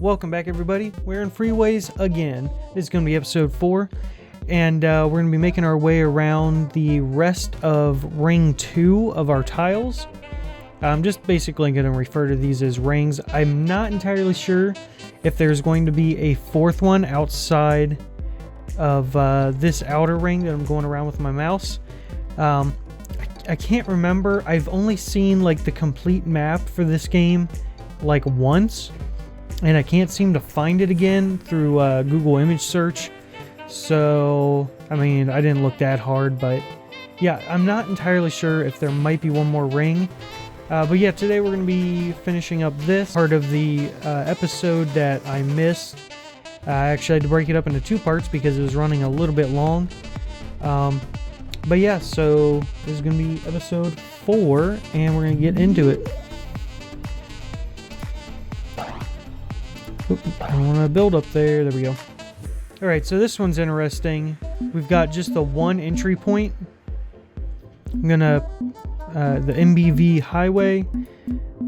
Welcome back, everybody. We're in Freeways again. This is going to be episode 4, and we're going to be making our way around the rest of ring 2 of our tiles. I'm just basically going to refer to these as rings. I'm not entirely sure if there's going to be a 4th one outside of this outer ring that I'm going around with my mouse. I can't remember. I've only seen like the complete map for this game like once, and I can't seem to find it again through Google image search. So I mean, I didn't look that hard, but yeah, I'm not entirely sure if there might be one more ring. But yeah, today we're going to be finishing up this part of the episode that I missed. I actually had to break it up into 2 parts because it was running a little bit long. But yeah, so this is going to be episode 4, and we're going to get into it. Oop, I don't want to build up there. There we go. Alright, so this one's interesting. We've got just the one entry point. I'm going to the MBV highway,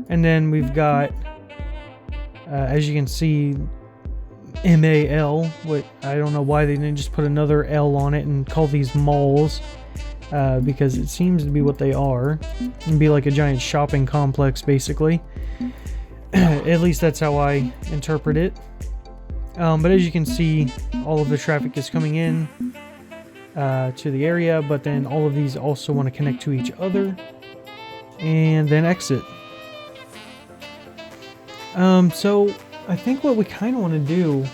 and then we've got as you can see, MAL. What, I don't know why they didn't just put another L on it and call these malls, because it seems to be what they are. It'd be like a giant shopping complex, basically. At least that's how I interpret it. But as you can see, all of the traffic is coming in to the area, but then all of these also want to connect to each other and then exit. So I think what we kind of want to do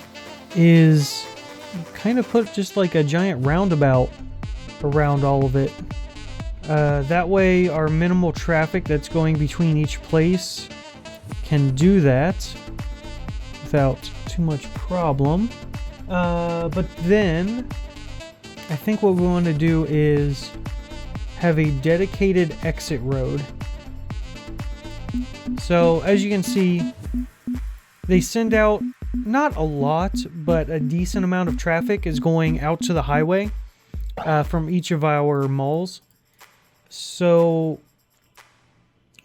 is kind of put just like a giant roundabout around all of it. That way our minimal traffic that's going between each place can do that without too much problem. But then I think what we want to do is have a dedicated exit road. So as you can see, they send out not a lot, but a decent amount of traffic is going out to the highway from each of our malls. So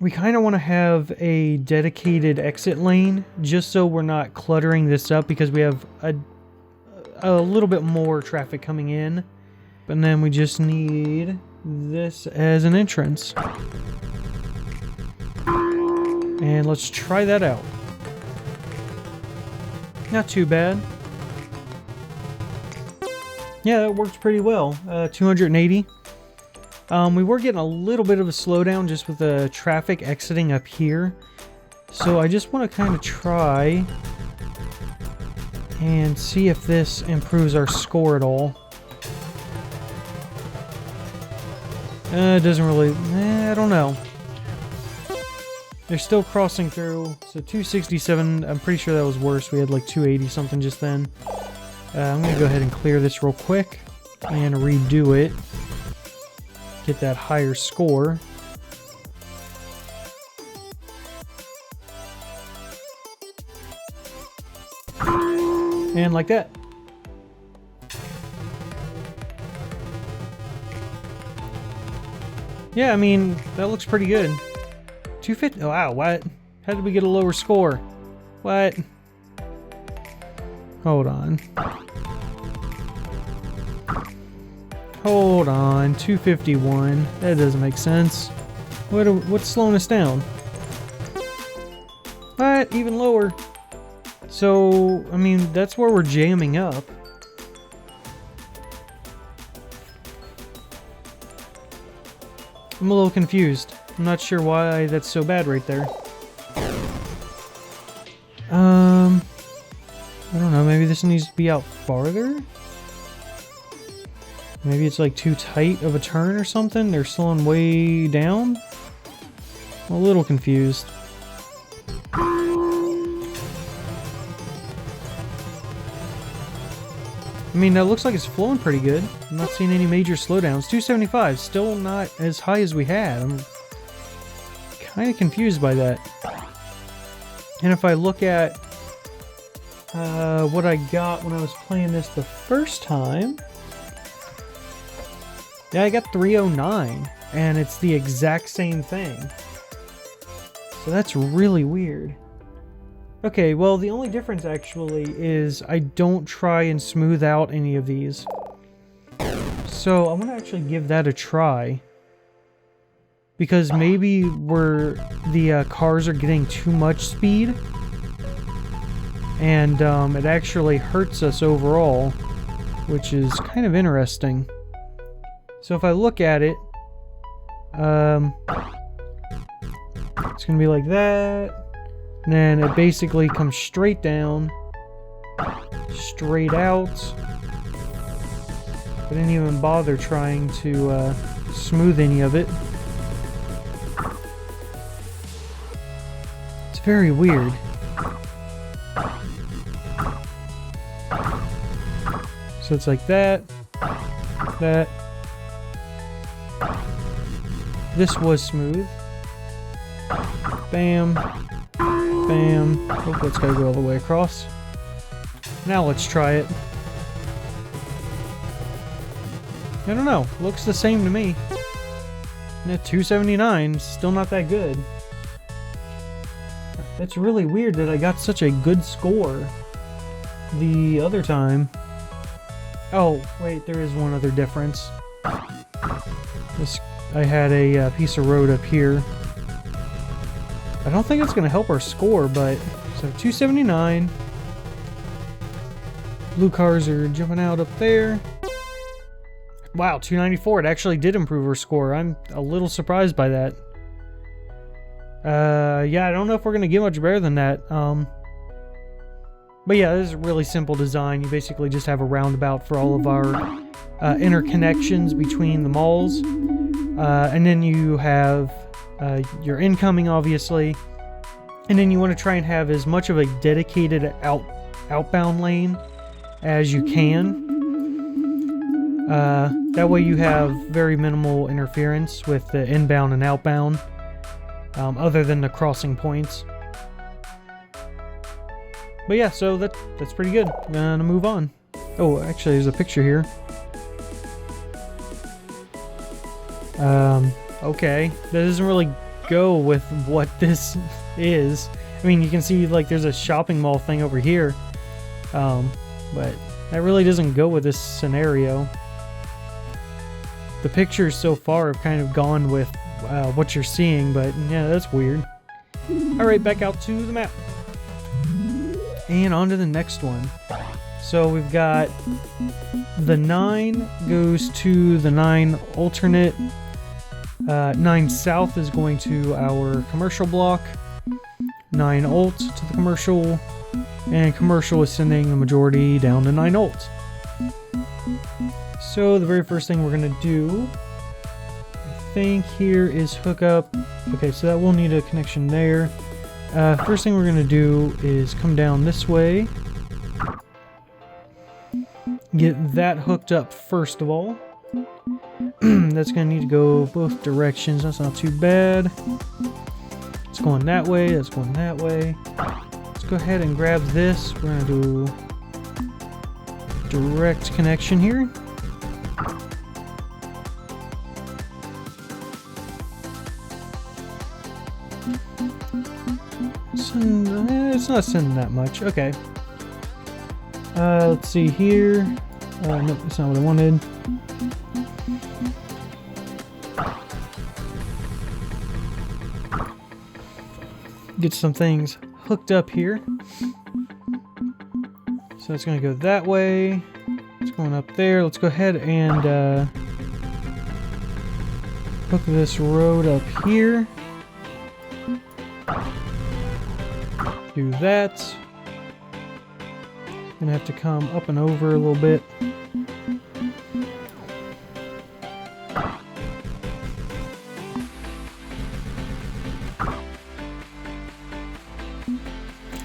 we kind of want to have a dedicated exit lane just so we're not cluttering this up, because we have a little bit more traffic coming in. And then we just need this as an entrance. And let's try that out. Not too bad. Yeah, that works pretty well. 280. We were getting a little bit of a slowdown just with the traffic exiting up here. So I just want to kind of try and see if this improves our score at all. It doesn't really... I don't know. They're still crossing through. So 267, I'm pretty sure that was worse. We had like 280 something just then. I'm going to go ahead and clear this real quick and redo it. Get that higher score. And like that. Yeah, I mean, that looks pretty good. 250. Oh, wow, what? How did we get a lower score? What? Hold on. Hold on. 251. That doesn't make sense. What's slowing us down? What? Even lower. So, I mean, that's where we're jamming up. I'm a little confused. I'm not sure why that's so bad right there. I don't know, maybe this needs to be out farther? Maybe it's like too tight of a turn or something? They're slowing way down? I'm a little confused. I mean, that looks like it's flowing pretty good. I'm not seeing any major slowdowns. 275, still not as high as we had. I'm kind of confused by that. And if I look at what I got when I was playing this the first time, yeah, I got 309, and it's the exact same thing. So that's really weird. Okay, well, the only difference actually is I don't try and smooth out any of these. So I'm gonna actually give that a try. Because maybe the cars are getting too much speed. And it actually hurts us overall, which is kind of interesting. So if I look at it, it's gonna be like that, and then it basically comes straight down, straight out. I didn't even bother trying to smooth any of it. It's very weird. So it's like that, that. This was smooth. Bam, bam. Oh, let's go all the way across. Now let's try it. I don't know. Looks the same to me. And at 279, still not that good. That's really weird that I got such a good score the other time. Oh, wait, there is one other difference. I had a piece of road up here. I don't think it's going to help our score, but... So, 279. Blue cars are jumping out up there. Wow, 294. It actually did improve our score. I'm a little surprised by that. Yeah, I don't know if we're going to get much better than that. But yeah, this is a really simple design. You basically just have a roundabout for all of our interconnections between the malls. And then you have your incoming, obviously. And then you want to try and have as much of a dedicated outbound lane as you can. That way you have very minimal interference with the inbound and outbound, other than the crossing points. But yeah, so that's pretty good. I'm gonna move on. Oh, actually, there's a picture here. Okay. That doesn't really go with what this is. I mean, you can see, like, there's a shopping mall thing over here. But that really doesn't go with this scenario. The pictures so far have kind of gone with what you're seeing, but yeah, that's weird. Alright, back out to the map. And on to the next one. So we've got the 9 goes to the 9 alternate. 9 south is going to our commercial block. 9 alt to the commercial. And commercial is sending the majority down to 9 alt. So the very first thing we're going to do, I think here, is hook up. Okay, so that will need a connection there. First thing we're going to do is come down this way. Get that hooked up first of all. That's going to need to go both directions. That's not too bad. It's going that way. That's going that way. Let's go ahead and grab this. We're going to do direct connection here. It's not sending that much. Okay. Let's see here. Nope, that's not what I wanted. Get some things hooked up here. So it's going to go that way. It's going up there. Let's go ahead and hook this road up here. Do that. Gonna have to come up and over a little bit.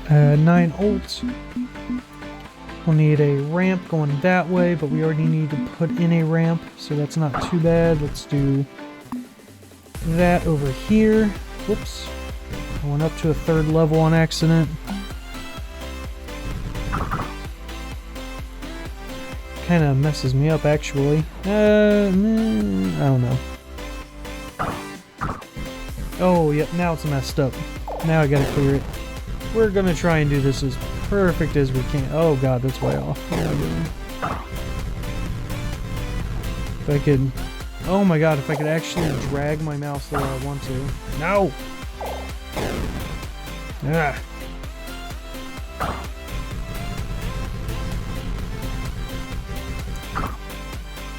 9 volts. We'll need a ramp going that way, but we already need to put in a ramp, so that's not too bad. Let's do that over here. Whoops. I went up to a 3rd level on accident. Kind of messes me up, actually. I don't know. Oh, yep, now it's messed up. Now I gotta clear it. We're gonna try and do this as perfect as we can. Oh god, that's way off. If I could... Oh my god, if I could actually drag my mouse the way I want to. No! Ah.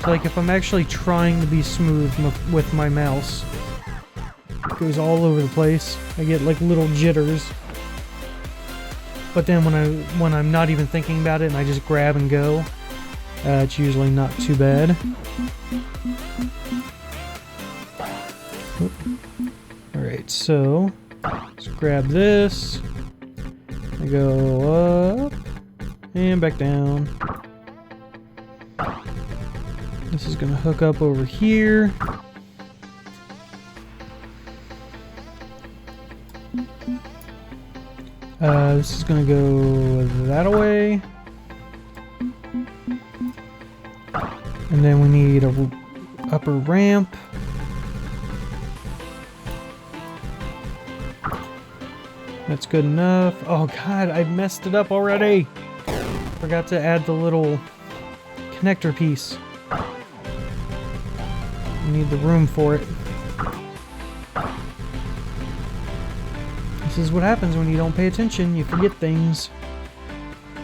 So like if I'm actually trying to be smooth with my mouse, it goes all over the place. I get like little jitters. But then when I'm not even thinking about it and I just grab and go, it's usually not too bad. Alright, so let's grab this. I go up and back down. This is gonna hook up over here. This is gonna go that away. And then we need a upper ramp. That's good enough. Oh god, I messed it up already. Forgot to add the little connector piece. We need the room for it. This is what happens when you don't pay attention. You forget things.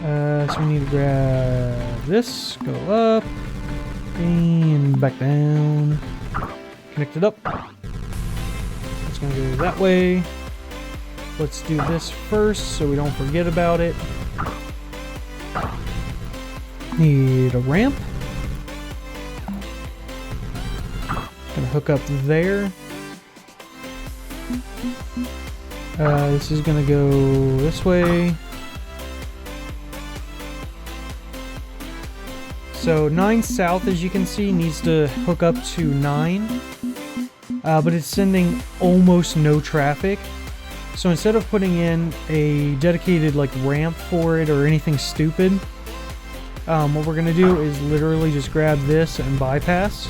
So we need to grab this, go up, and back down. Connect it up. It's gonna go that way. Let's do this first so we don't forget about it. Need a ramp. Gonna hook up there. This is gonna go this way. So 9 south, as you can see, needs to hook up to 9. But it's sending almost no traffic. So instead of putting in a dedicated like ramp for it or anything stupid, what we're gonna do is literally just grab this and bypass.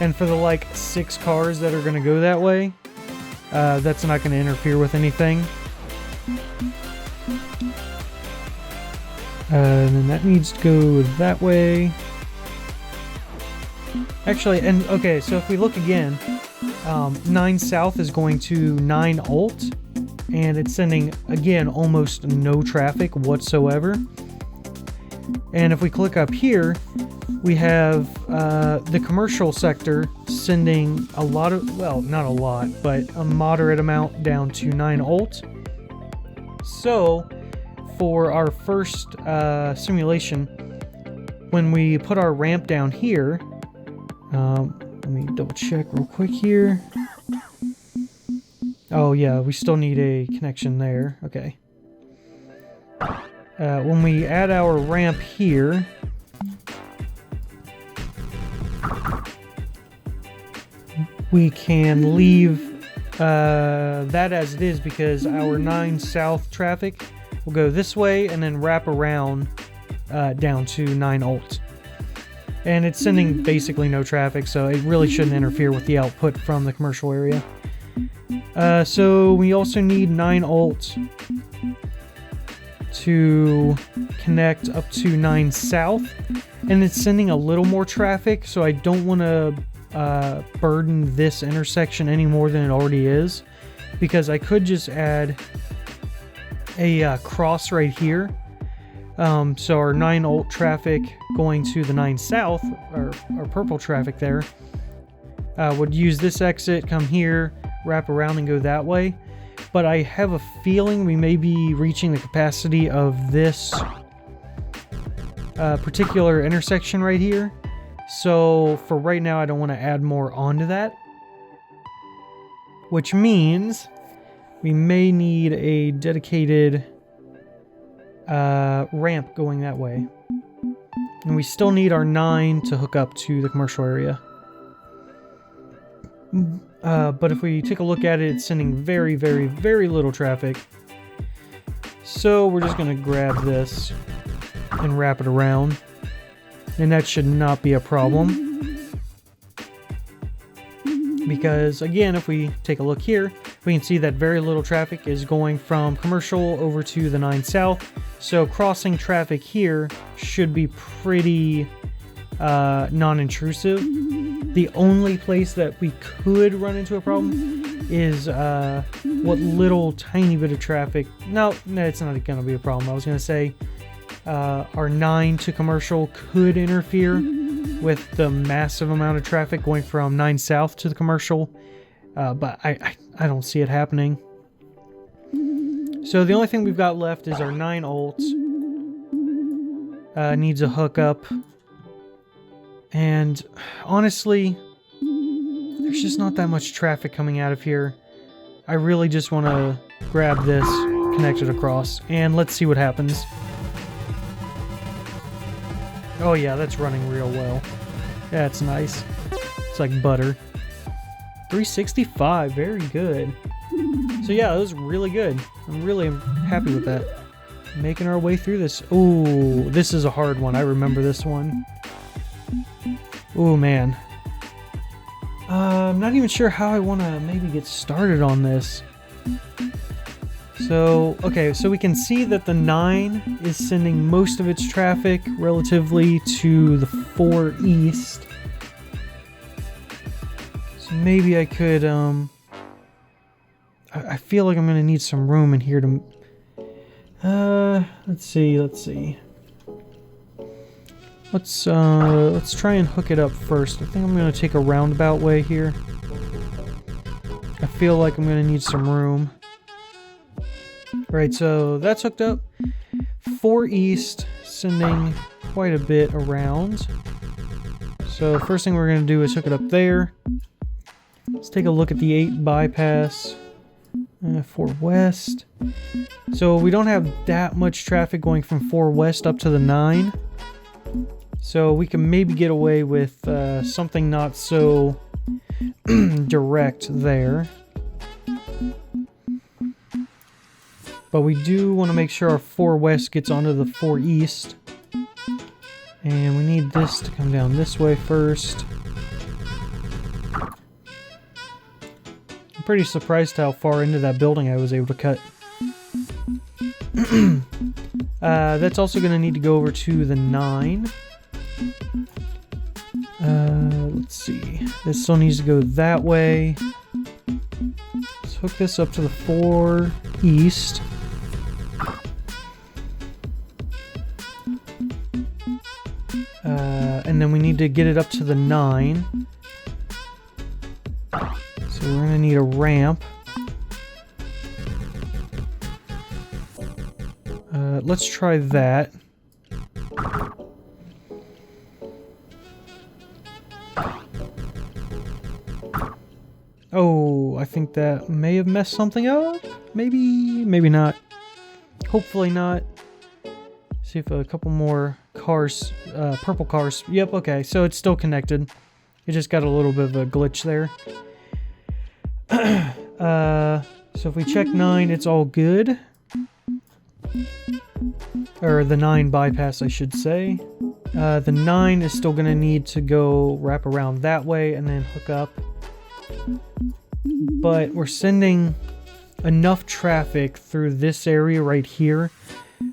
And for the like 6 cars that are gonna go that way, that's not gonna interfere with anything. And then that needs to go that way. Actually, and okay, so if we look again, 9 south is going to 9 alt, and it's sending, again, almost no traffic whatsoever. And if we click up here, we have the commercial sector sending a lot of, well, not a lot, but a moderate amount down to 9 alt. So, for our first simulation, when we put our ramp down here, let me double check real quick here. Oh yeah, we still need a connection there. Okay. When we add our ramp here, we can leave that as it is because our 9 south traffic will go this way and then wrap around down to 9 alt. And it's sending basically no traffic, so it really shouldn't interfere with the output from the commercial area. So we also need 9 alt to connect up to 9 south, and it's sending a little more traffic, so I don't want to burden this intersection any more than it already is, because I could just add a cross right here. So our 9 alt traffic going to the 9 south, or purple traffic there, would use this exit, come here, wrap around and go that way. But I have a feeling we may be reaching the capacity of this particular intersection right here. So for right now, I don't want to add more onto that. Which means we may need a dedicated ramp going that way. And we still need our 9 to hook up to the commercial area. But if we take a look at it, it's sending very, very, very little traffic. So we're just going to grab this and wrap it around. And that should not be a problem. Because again, if we take a look here, we can see that very little traffic is going from commercial over to the 9 South. So crossing traffic here should be pretty non-intrusive. The only place that we could run into a problem is what little tiny bit of traffic. No, it's not going to be a problem. I was going to say our 9 to commercial could interfere with the massive amount of traffic going from 9 South to the commercial, but I don't see it happening. So the only thing we've got left is our 9 Alt. Needs a hookup. And honestly, there's just not that much traffic coming out of here. I really just want to grab this, connect it across, and let's see what happens. Oh yeah, that's running real well. That's nice. It's like butter. 365, very good. So yeah, that was really good. I'm really happy with that. Making our way through this. Ooh, this is a hard one. I remember this one. Ooh, man. I'm not even sure how I want to maybe get started on this. So, okay, so we can see that the 9 is sending most of its traffic relatively to the 4 East. So maybe I could, I feel like I'm going to need some room in here to... let's see. Let's try and hook it up first. I think I'm going to take a roundabout way here. I feel like I'm going to need some room. Alright, so that's hooked up. 4 East, sending quite a bit around. So first thing we're going to do is hook it up there. Let's take a look at the 8 bypass. 4 West. So we don't have that much traffic going from 4 West up to the 9. So we can maybe get away with something not so direct there. But we do want to make sure our 4 West gets onto the 4 East. And we need this to come down this way first. I'm pretty surprised how far into that building I was able to cut. That's also going to need to go over to the 9. Let's see. This still needs to go that way. Let's hook this up to the 4 East. And then we need to get it up to the 9. So we're going to need a ramp. Let's try that. Oh, I think that may have messed something up. Maybe not. Hopefully not. See if a couple more cars, purple cars. Yep, okay, so it's still connected. It just got a little bit of a glitch there. So if we check 9, it's all good. Or the 9 bypass, I should say. The 9 is still going to need to go wrap around that way and then hook up. But we're sending enough traffic through this area right here.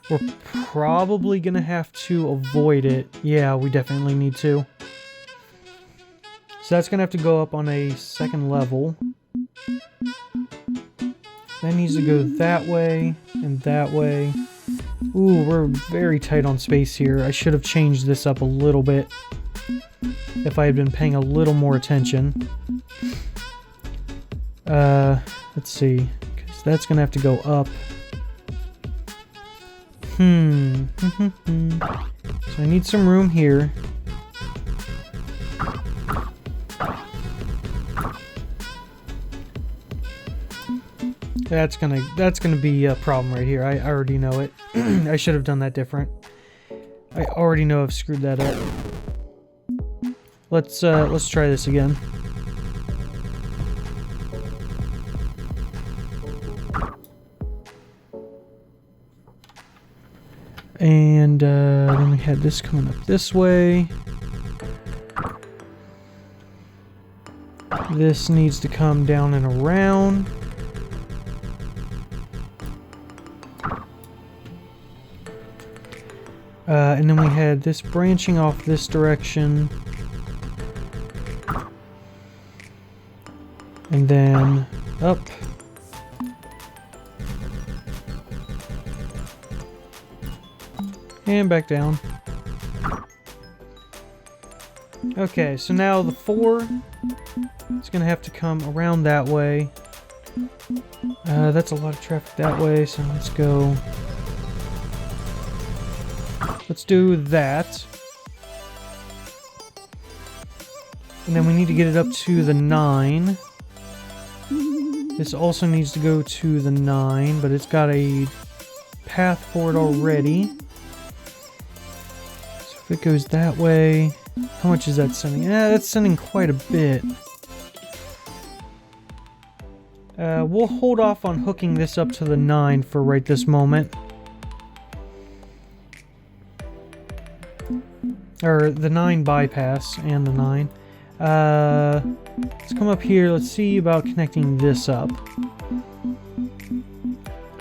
We're probably going to have to avoid it. Yeah, we definitely need to. So that's going to have to go up on a 2nd level. That needs to go that way and that way. Ooh, we're very tight on space here. I should have changed this up a little bit if I had been paying a little more attention. Let's see, because that's gonna have to go up. So I need some room here. That's gonna be a problem right here. I already know it. I should have done that different. I already know I've screwed that up. Let's try this again. And then we had this coming up this way. This needs to come down and around. And then we had this branching off this direction. And then up. And back down. Okay, so now the 4 is going to have to come around that way. That's a lot of traffic that way, so let's go. Let's do that. And then we need to get it up to the 9. This also needs to go to the 9, but it's got a path for it already. So if it goes that way, how much is that sending? Yeah, that's sending quite a bit. We'll hold off on hooking this up to the 9 for right this moment. Or the 9 bypass and the 9. Let's come up here. Let's see about connecting this up.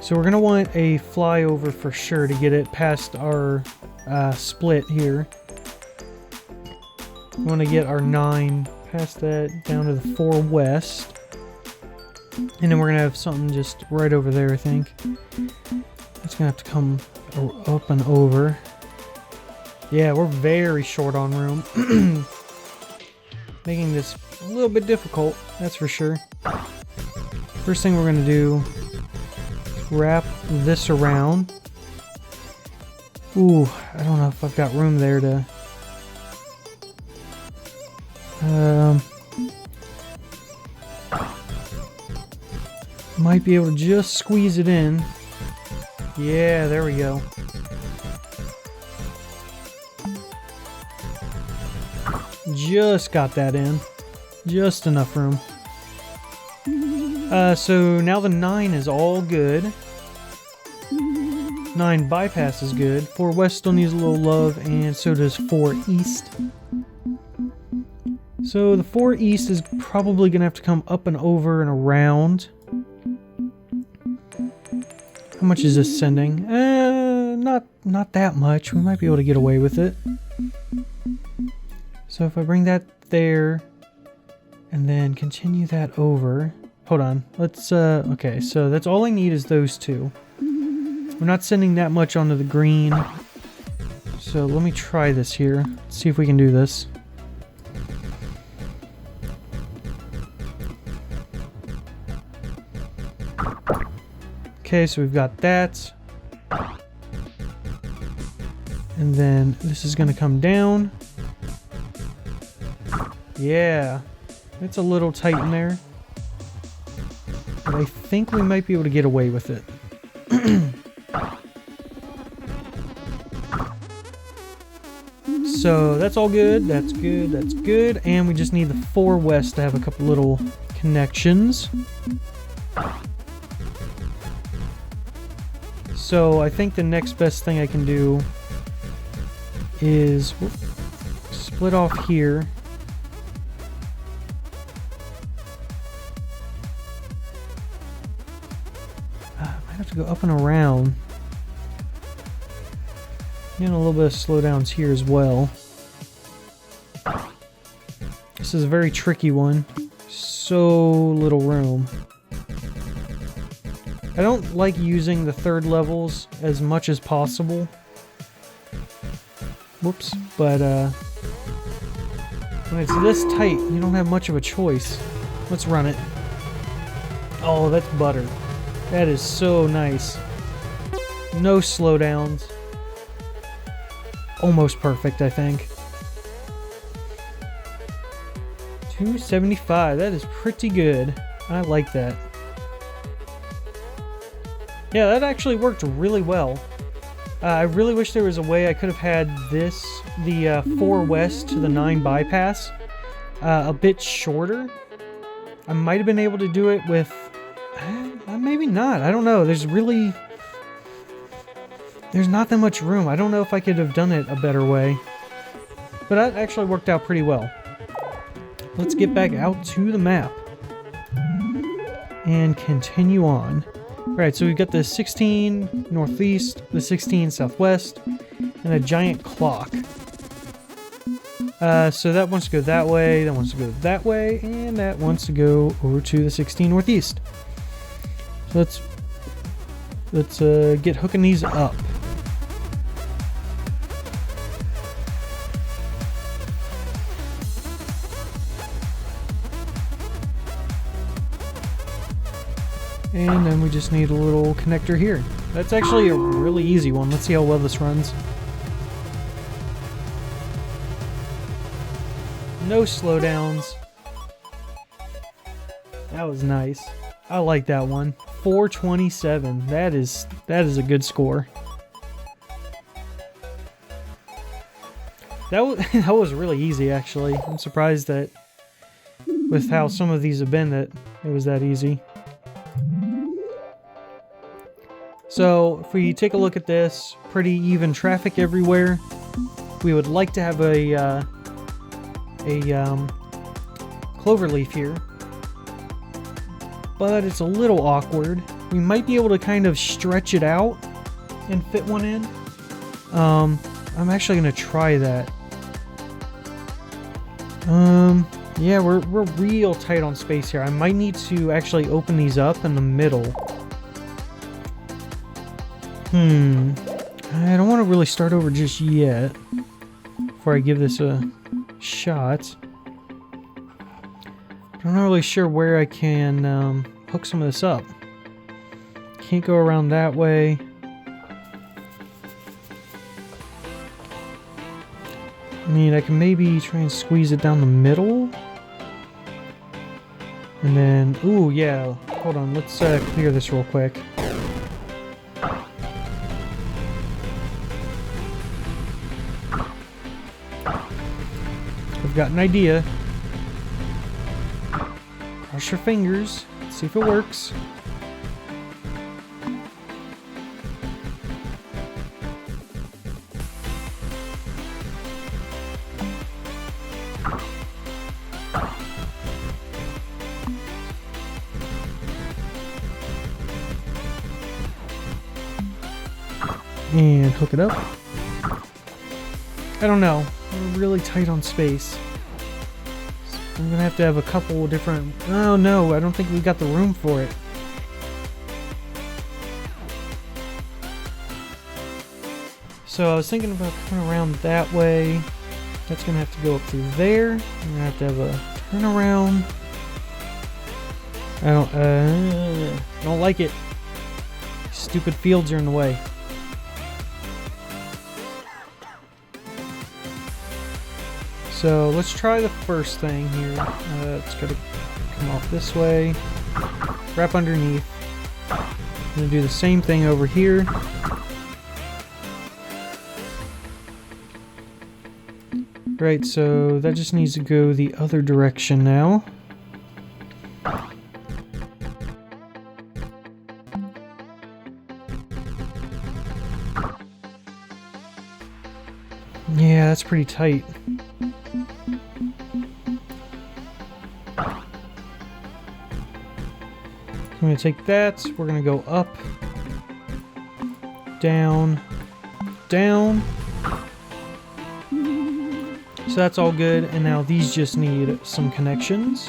So we're going to want a flyover for sure to get it past our split here. We want to get our 9 past that down to the 4 west. And then we're going to have something just right over there, I think. It's going to have to come up and over. Yeah, we're very short on room. Making this a little bit difficult, that's for sure. First thing we're going to do is wrap this around. Ooh, I don't know if I've got room there to... might be able to just squeeze it in. Yeah, there we go. Just got that in. Just enough room. So now the 9 is all good. 9 bypass is good. 4 west still needs a little love, and so does 4 east. So the 4 east is probably going to have to come up and over and around. How much is this sending? Not that much. We might be able to get away with it. So if I bring that there, and then continue that over... Hold on. Let's, okay, so that's all I need is those 2. We're not sending that much onto the green. So let me try this here. Let's see if we can do this. Okay, so we've got that. And then this is going to come down. Yeah, it's a little tight in there. But I think we might be able to get away with it. So that's all good, that's good, that's good. And we just need the 4 west to have a couple little connections. So I think the next best thing I can do is split off here. I might have to go up and around. Getting a little bit of slowdowns here as well. This is a very tricky one. So little room. I don't like using the 3rd levels as much as possible. Whoops. But when it's this tight, you don't have much of a choice. Let's run it. Oh, that's butter. That is so nice. No slowdowns. Almost perfect, I think. 275. That is pretty good. I like that. Yeah, that actually worked really well. I really wish there was a way I could have had this, the 4 west to the 9 bypass, a bit shorter. I might have been able to do it with... maybe not. I don't know. There's not that much room. I don't know if I could have done it a better way. But that actually worked out pretty well. let's get back out to the map and continue on. Alright, so we've got the 16 northeast, the 16 southwest, and a giant clock. So that wants to go that way, that wants to go that way, and that wants to go over to the 16 northeast. So let's get hooking these up. And then we just need a little connector here. That's actually a really easy one. Let's see how well this runs. No slowdowns. That was nice. I like that one. 427. That is a good score. That was really easy, actually. I'm surprised that with how some of these have been that it was that easy. So if we take a look at this, pretty even traffic everywhere. We would like to have a Cloverleaf here, but it's a little awkward. We might be able to kind of stretch it out and fit one in. I'm actually going to try that. Yeah, we're real tight on space here. I might need to actually open these up in the middle. I don't want to really start over just yet before I give this a shot. I'm not really sure where I can hook some of this up. Can't go around that way. I mean, I can maybe try and squeeze it down the middle. And then, ooh, yeah, hold on, let's clear this real quick. I've got an idea. Cross your fingers. Let's see if it works. And hook it up. I don't know. We're really tight on space. So I'm gonna have to have a couple different... Oh no, I don't think we got the room for it. So I was thinking about coming around that way. That's gonna have to go up through there. I'm gonna have to have a turnaround. I don't like it. Stupid fields are in the way. So let's try the first thing here. It's gotta come off this way. Wrap underneath. I'm gonna do the same thing over here. Right, so that just needs to go the other direction now. Yeah, that's pretty tight. I'm going to take that, we're going to go up, down, down. So that's all good, and now these just need some connections.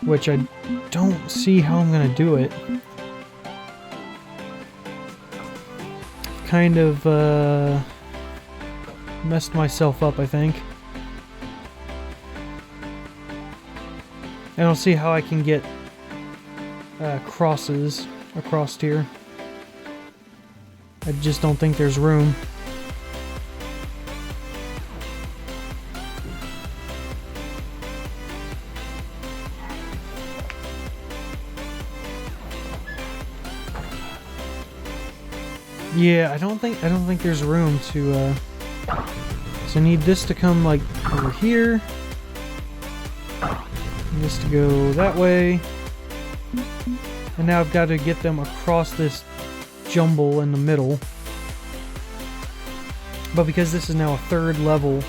Which I don't see how I'm going to do it. Kind of messed myself up, I think. I don't see how I can get crosses across here. I just don't think there's room. Yeah, I don't think there's room to so I need this to come like over here. This to go that way, and now I've got to get them across this jumble in the middle. But because this is now a third level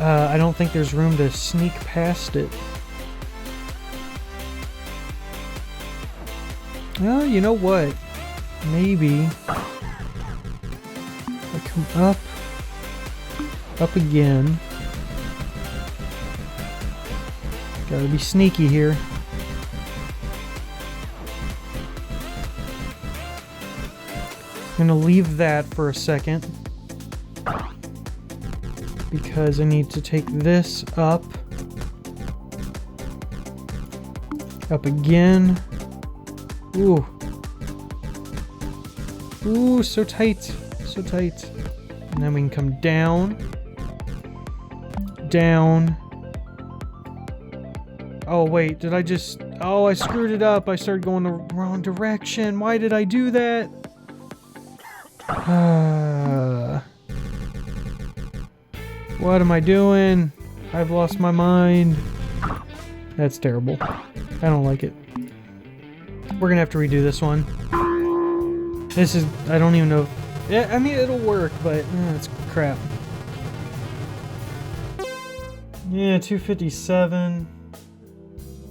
I don't think there's room to sneak past it. Well, you know what? Maybe I come up again. Gotta be sneaky here. I'm gonna leave that for a second because I need to take this up again. Ooh. Ooh, so tight. So tight. And then we can come down. Down. Oh, wait. Did I just... Oh, I screwed it up. I started going the wrong direction. Why did I do that? What am I doing? I've lost my mind. That's terrible. I don't like it. We're gonna have to redo this one. This is... I don't even know if... Yeah, I mean, it'll work, but... it's crap. Yeah, 257.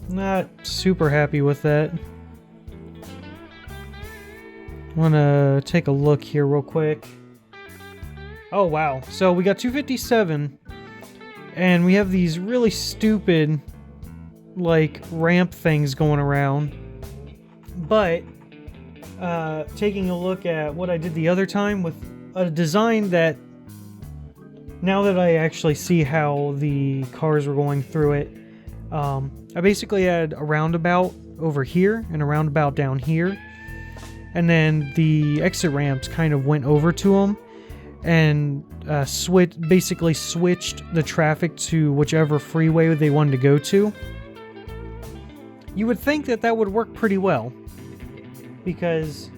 Not super happy with that. Wanna take a look here real quick. Oh, wow. So we got 257. And we have these really stupid, like, ramp things going around. But... taking a look at what I did the other time with a design that, now that I actually see how the cars were going through it, I basically had a roundabout over here and a roundabout down here, and then the exit ramps kind of went over to them and basically switched the traffic to whichever freeway they wanted to go to. You would think that that would work pretty well, because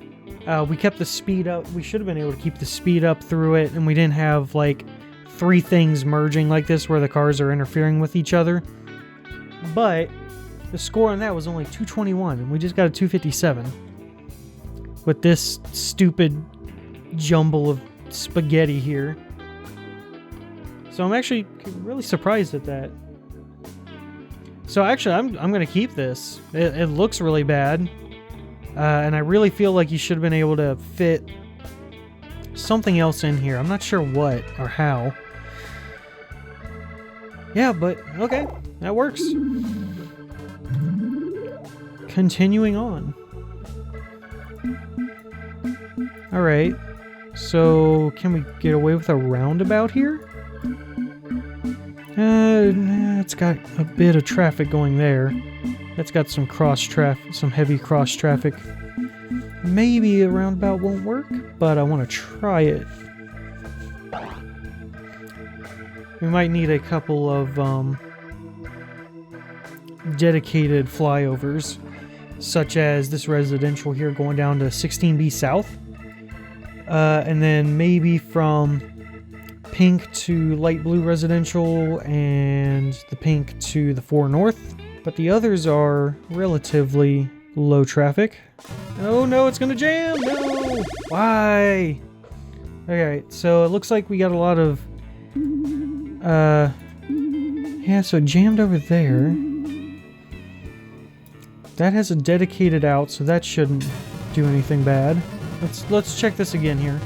we kept the speed up. We should have been able to keep the speed up through it, and we didn't have like 3 things merging like this where the cars are interfering with each other. But the score on that was only 221, and we just got a 257 with this stupid jumble of spaghetti here. So I'm actually really surprised at that. So actually, I'm gonna keep this. It looks really bad. And I really feel like you should have been able to fit something else in here. I'm not sure what or how. Yeah, but okay, that works. Continuing on. Alright, so can we get away with a roundabout here? It's got a bit of traffic going there. That's got some some heavy cross traffic. Maybe a roundabout won't work, but I want to try it. We might need a couple of dedicated flyovers, such as this residential here going down to 16B South. And then maybe from pink to light blue residential and the pink to the 4 North. But the others are relatively low traffic. Oh no, it's gonna jam! No! Why? Alright, so it looks like we got a lot of... yeah, so it jammed over there. That has a dedicated out, so that shouldn't do anything bad. Let's check this again here.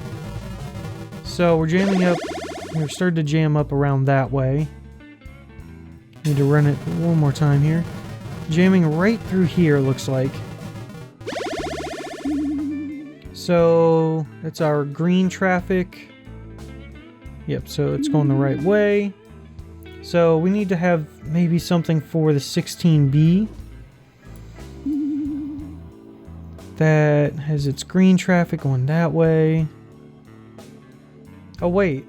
So we're jamming up... We're starting to jam up around that way. Need to run it one more time here. Jamming right through here, looks like. So, that's our green traffic. Yep, so it's going the right way. So, we need to have maybe something for the 16B. That has its green traffic going that way. Oh, wait.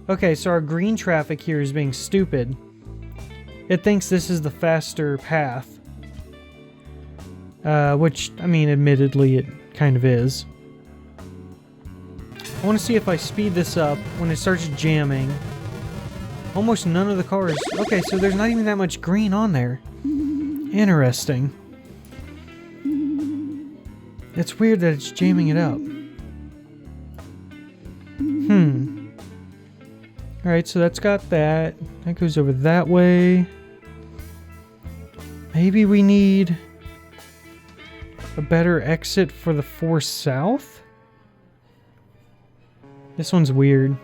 Okay, so our green traffic here is being stupid. It thinks this is the faster path. Which, I mean, admittedly, it kind of is. I want to see if I speed this up when it starts jamming. Almost none of the cars... Okay, so there's not even that much green on there. Interesting. It's weird that it's jamming it up. Alright, so that's got that. That goes over that way. Maybe we need a better exit for the 4 south? This one's weird.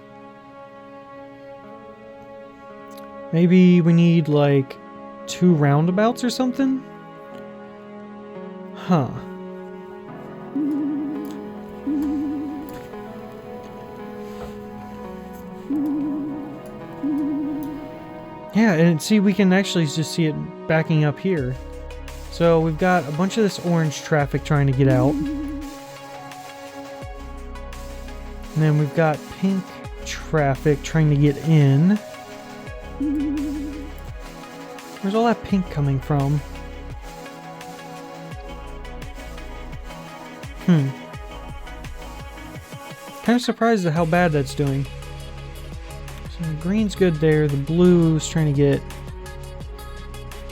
Maybe we need like 2 roundabouts or something? Huh. Yeah, and see, we can actually just see it backing up here. So we've got a bunch of this orange traffic trying to get out. And then we've got pink traffic trying to get in. Where's all that pink coming from? Kind of surprised at how bad that's doing. So the green's good there. The blue's trying to get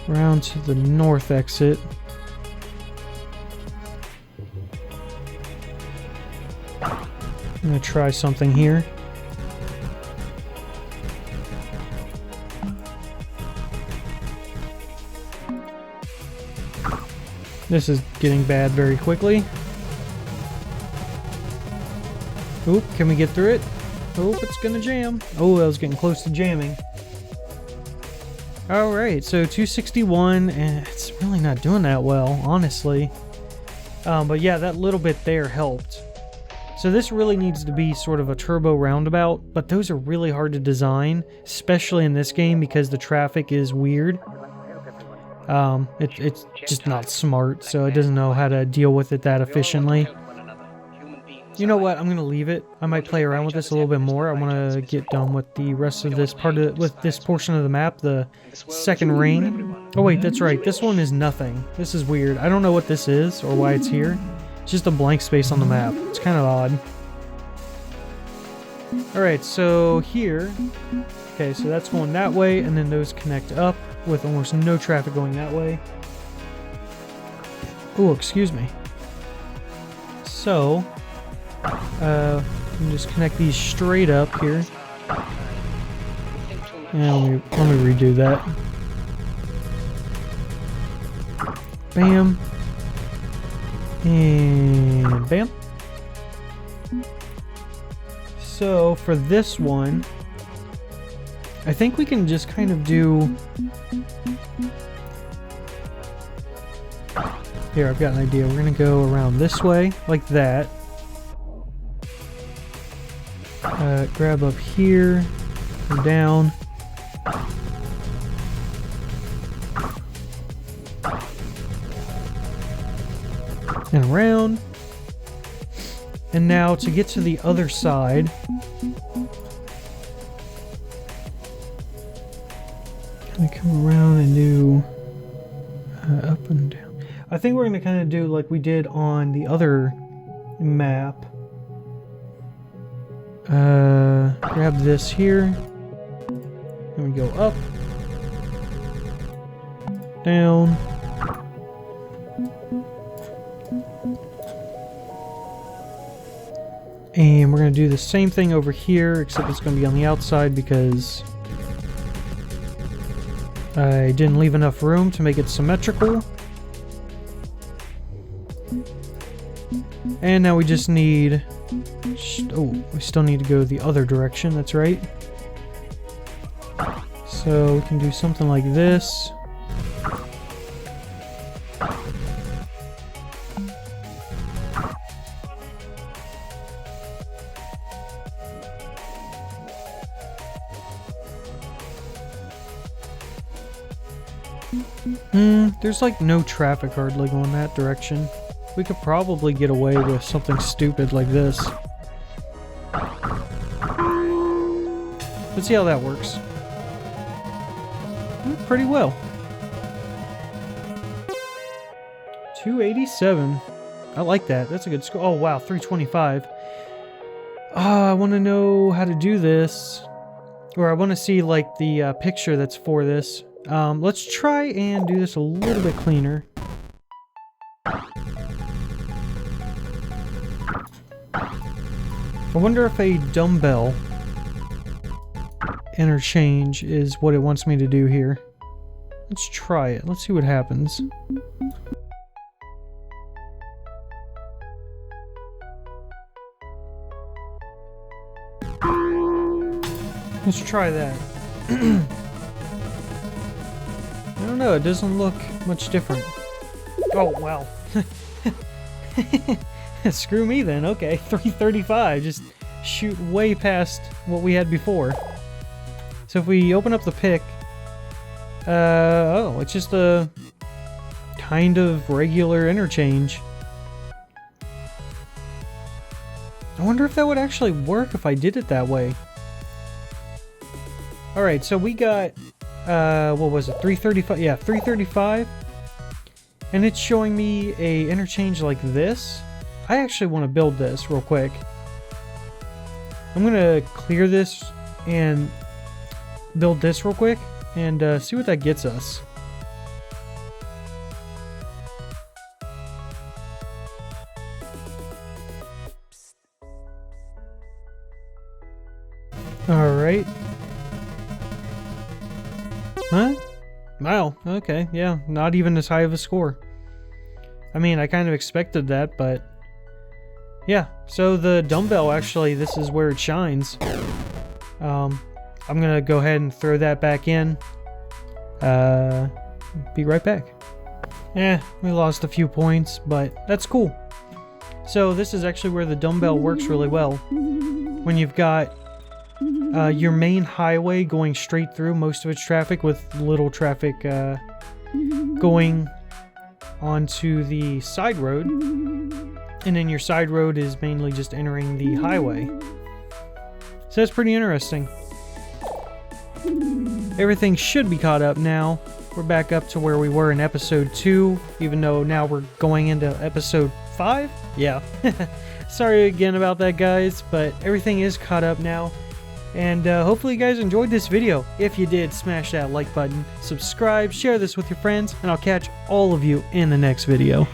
around to the north exit. I'm gonna try something here. This is getting bad very quickly. Oop, can we get through it? Oh, it's gonna jam. Oh, I was getting close to jamming. Alright, so 261, and it's really not doing that well, honestly. But yeah, that little bit there helped. So this really needs to be sort of a turbo roundabout, but those are really hard to design, especially in this game because the traffic is weird. It's just not smart, so it doesn't know how to deal with it that efficiently. You know what? I'm gonna leave it. I might play around with this a little bit more. I want to get done with the rest of this with this portion of the map, the second ring. Oh wait, that's right. This one is nothing. This is weird. I don't know what this is or why it's here. It's just a blank space on the map. It's kind of odd. All right, so here. Okay, so that's going that way, and then those connect up with almost no traffic going that way. Oh, excuse me. So. You can just connect these straight up here. And let me redo that. Bam. And bam. So for this one, I think we can just kind of do... Here, I've got an idea. We're going to go around this way, like that. Grab up here, and down. And around. And now to get to the other side, kind of come around and do up and down. I think we're going to kind of do like we did on the other map. Grab this here. And we go up. Down. And we're going to do the same thing over here, except it's going to be on the outside because I didn't leave enough room to make it symmetrical. And now we just need... Oh, we still need to go the other direction, that's right. So we can do something like this. There's like no traffic hardly going that direction. We could probably get away with something stupid like this. Let's see how that works. Pretty well. 287. I like that. That's a good score. Oh wow, 325. I want to know how to do this. Or I want to see like the picture that's for this. Let's try and do this a little bit cleaner. I wonder if a dumbbell interchange is what it wants me to do here. Let's try it. Let's see what happens. Let's try that. I don't know, it doesn't look much different. Oh, wow. Screw me then, okay. 335, just shoot way past what we had before. So if we open up the pick, oh, it's just a kind of regular interchange. I wonder if that would actually work if I did it that way. Alright, so we got, what was it, 335? Yeah, 335. And it's showing me a interchange like this. I actually want to build this real quick. I'm going to clear this and build this real quick and see what that gets us. Alright. Huh? Wow, okay, yeah, not even as high of a score. I mean, I kind of expected that, but yeah, so the dumbbell, actually, this is where it shines. I'm gonna go ahead and throw that back in. Be right back. We lost a few points, but that's cool. So this is actually where the dumbbell works really well. When you've got your main highway going straight through most of its traffic with little traffic going onto the side road, and then your side road is mainly just entering the highway. So that's pretty interesting. Everything should be caught up now. We're back up to where we were in episode 2, even though now we're going into episode 5? Yeah. Sorry again about that, guys, but everything is caught up now. And hopefully you guys enjoyed this video. If you did, smash that like button, subscribe, share this with your friends, and I'll catch all of you in the next video.